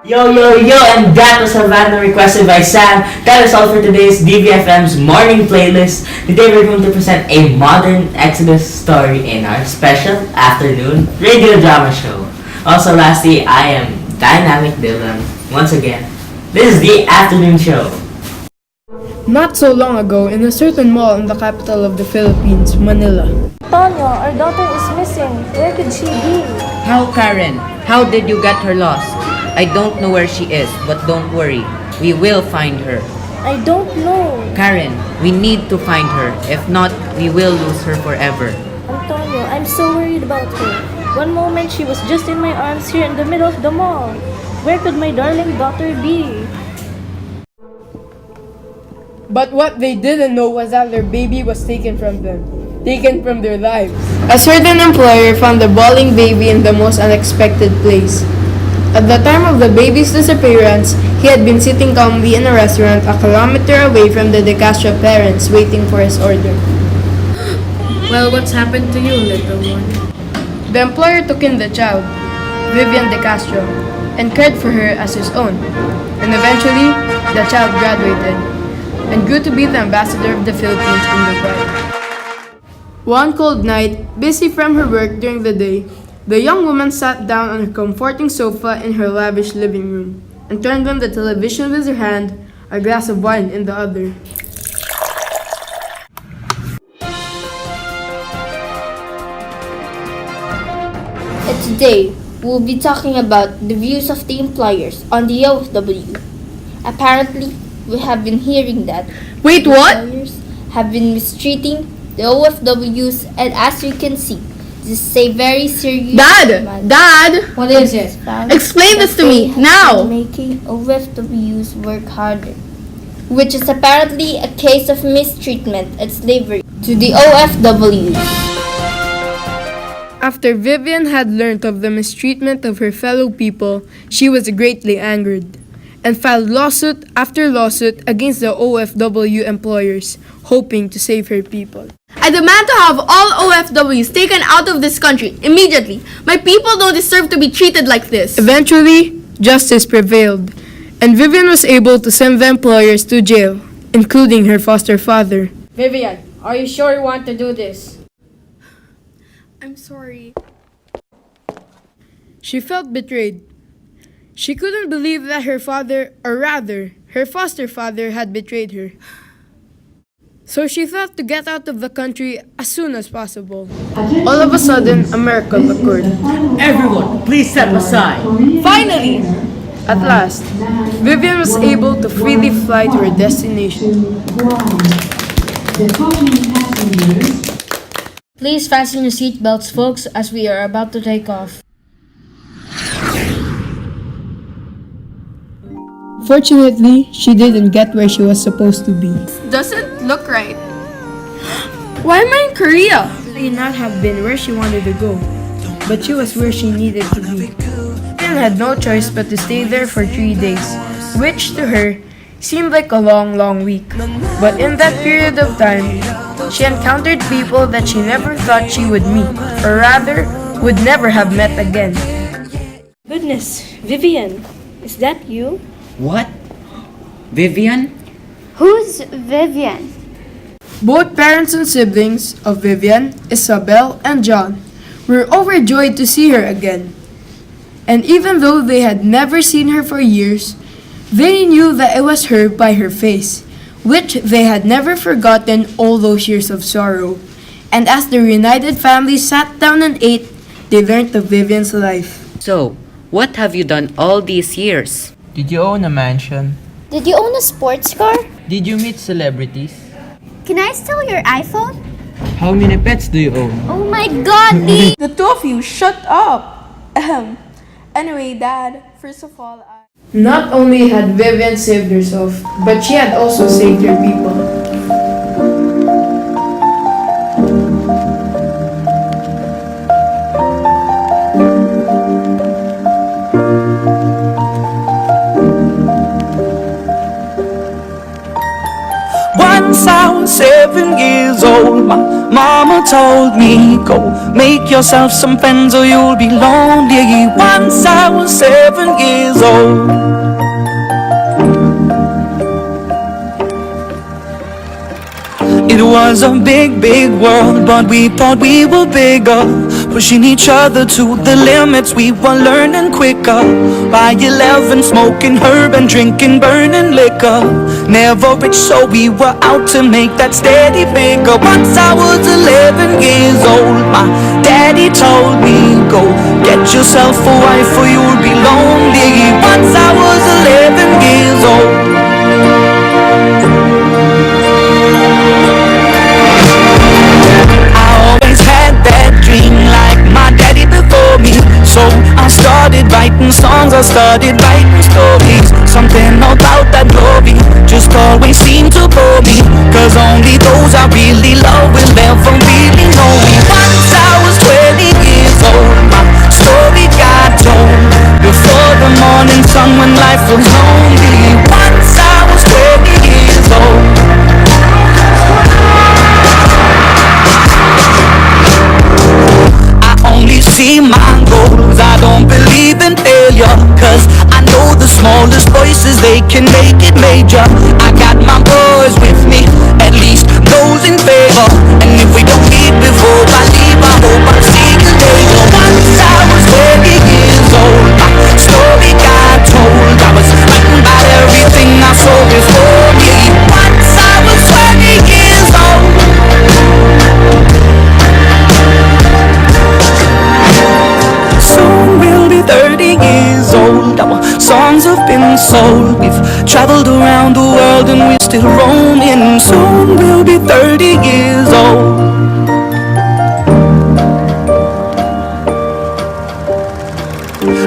Yo, yo, yo, and that was Havana requested by Sam. That is all for today's DVFM's morning playlist. Today we're going to present a modern Exodus story in our special afternoon radio drama show. Also, lastly, I am Dynamic Dylan. Once again, this is the afternoon show. Not so long ago, in a certain mall in the capital of the Philippines, Manila. Tonyo, our daughter is missing. Where could she be? How, Karen? How did you get her lost? I don't know where she is, but don't worry. We will find her. I don't know. Karen, we need to find her. If not, we will lose her forever. Antonio, I'm so worried about her. One moment she was just in my arms here in the middle of the mall. Where could my darling daughter be? But what they didn't know was that their baby was taken from them, taken from their lives. A certain employer found the bawling baby in the most unexpected place. At the time of the baby's disappearance, he had been sitting calmly in a restaurant a kilometer away from the De Castro parents waiting for his order. Well, what's happened to you, little one? The employer took in the child, Vivian De Castro, and cared for her as his own. And eventually, the child graduated and grew to be the ambassador of the Philippines in Dubai. One cold night, busy from her work during the day, the young woman sat down on a comforting sofa in her lavish living room and turned on the television with her hand, a glass of wine in the other. Today, we'll be talking about the views of the employers on the OFW. Apparently, we have been hearing that Wait, what? employers have been mistreating the OFWs, and as you can see, this is a very serious matter. Dad! What is it? Explain this to me, They have now! been making OFWs work harder, which is apparently a case of mistreatment and slavery to the OFWs. After Vivian had learned of the mistreatment of her fellow people, she was greatly angered and filed lawsuit after lawsuit against the OFW employers, hoping to save her people. I demand to have all OFWs taken out of this country immediately. My people don't deserve to be treated like this. Eventually, justice prevailed, and Vivian was able to send the employers to jail, including her foster father. Vivian, are you sure you want to do this? I'm sorry. She felt betrayed. She couldn't believe that her father, or rather, her foster father, had betrayed her. So she thought to get out of the country as soon as possible. All of a sudden, a miracle occurred. Everyone, please step aside. Finally! At last, Vivian was able to freely fly to her destination. Please fasten your seatbelts, folks, as we are about to take off. Fortunately, she didn't get where she was supposed to be. Doesn't look right. Why am I in Korea? She may not have been where she wanted to go, but she was where she needed to be. Vivian had no choice but to stay there for 3 days, which to her seemed like a long, long week. But in that period of time, she encountered people that she never thought she would meet, or rather, would never have met again. Goodness, Vivian, is that you? What? Vivian? Who's Vivian? Both parents and siblings of Vivian, Isabel, and John were overjoyed to see her again. And even though they had never seen her for years, they knew that it was her by her face, which they had never forgotten all those years of sorrow. And as the reunited family sat down and ate, they learned of Vivian's life. So, what have you done all these years? Did you own a mansion? Did you own a sports car? Did you meet celebrities? Can I steal your iPhone? How many pets do you own? Oh my god, The two of you, shut up! Anyway, Dad, first of all, Not only had Vivian saved herself, but she had also saved her people. Once I was 7 years old, my mama told me, go make yourself some friends or you'll be lonely. Once I was 7 years old. It was a big, big world, but we thought we were bigger, pushing each other to the limits. We were learning quicker. By 11, smoking herb and drinking burning liquor. Never rich, so we were out to make that steady figure. Once I was 11 years old, my daddy told me, go get yourself a wife or you'll be lonely. Once I was 11 years old. So I started writing songs, I started writing stories. Something about that glory just always seemed to bore me, cause only those I really love will ever really know me. Once I was 20 years old, my story got told before the morning sun when life was lonely. Once I was 20 years old. See my goals, I don't believe in failure, cause I know the smallest voices, they can make it major. I got my boys with me, at least those in favor, and if we don't meet before I leave, I hope I'll see you later. Once I was 20 years old, my story got told. I was writing about everything I saw before me. Once I was 20 years old. Soon we'll be 30 years old. Our songs have been sold. We've traveled around the world and we're still roaming. Soon we'll be 30 years old.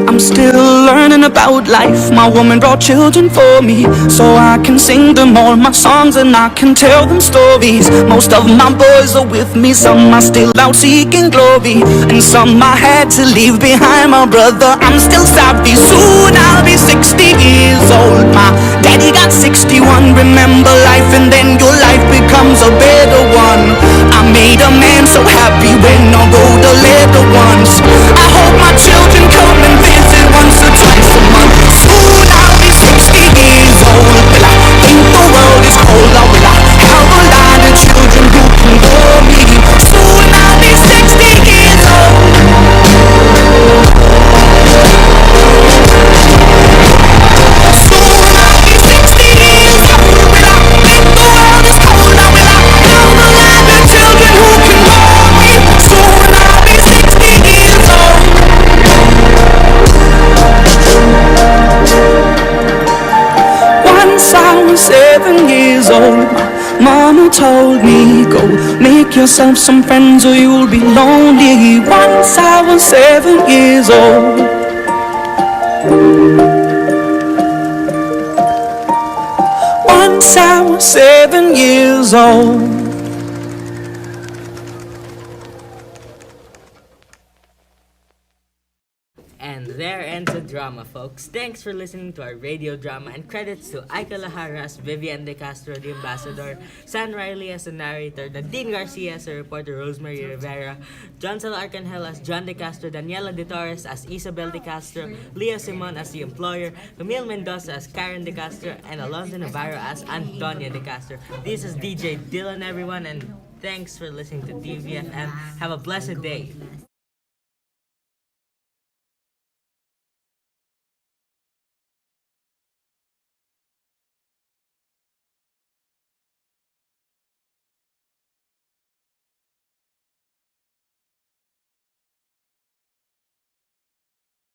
I'm still learning about life. My woman brought children for me, so I can sing them all my songs and I can tell them stories. Most of my boys are with me, some are still out seeking glory, and some I had to leave behind. My brother, I'm still sorry. Soon I'll be 60 years old. My daddy got 61. Remember life and then your life becomes a better one. I made a man so happy when I wrote a letter once. I hope my children come and visit once or twice a month. Soon I'll be 60 years old. Will I think the world is cold, or will I have a lot of children who can bore me? Soon I'll be 60 years old. Soon I'll be 60 years old. Will I think the world is cold, or will I have a lot of children who can bore me? Soon I'll be 60 years old. Once I was 7 years old, my mama told me, go make yourself some friends or you'll be lonely. Once I was 7 years old. Once I was 7 years old. And there ends the drama, folks. Thanks for listening to our radio drama, and credits to Aika Lahara as Vivian De Castro, the ambassador, San Riley as the narrator, Nadine Garcia as the reporter, Rosemary Rivera, Johnsel Arcangel as John De Castro, Daniela De Torres as Isabel De Castro, Leo Simon as the employer, Camille Mendoza as Karen De Castro, and Alonso Navarro as Antonia De Castro. This is DJ Dylan, everyone, and thanks for listening to DVFM. Have a blessed day.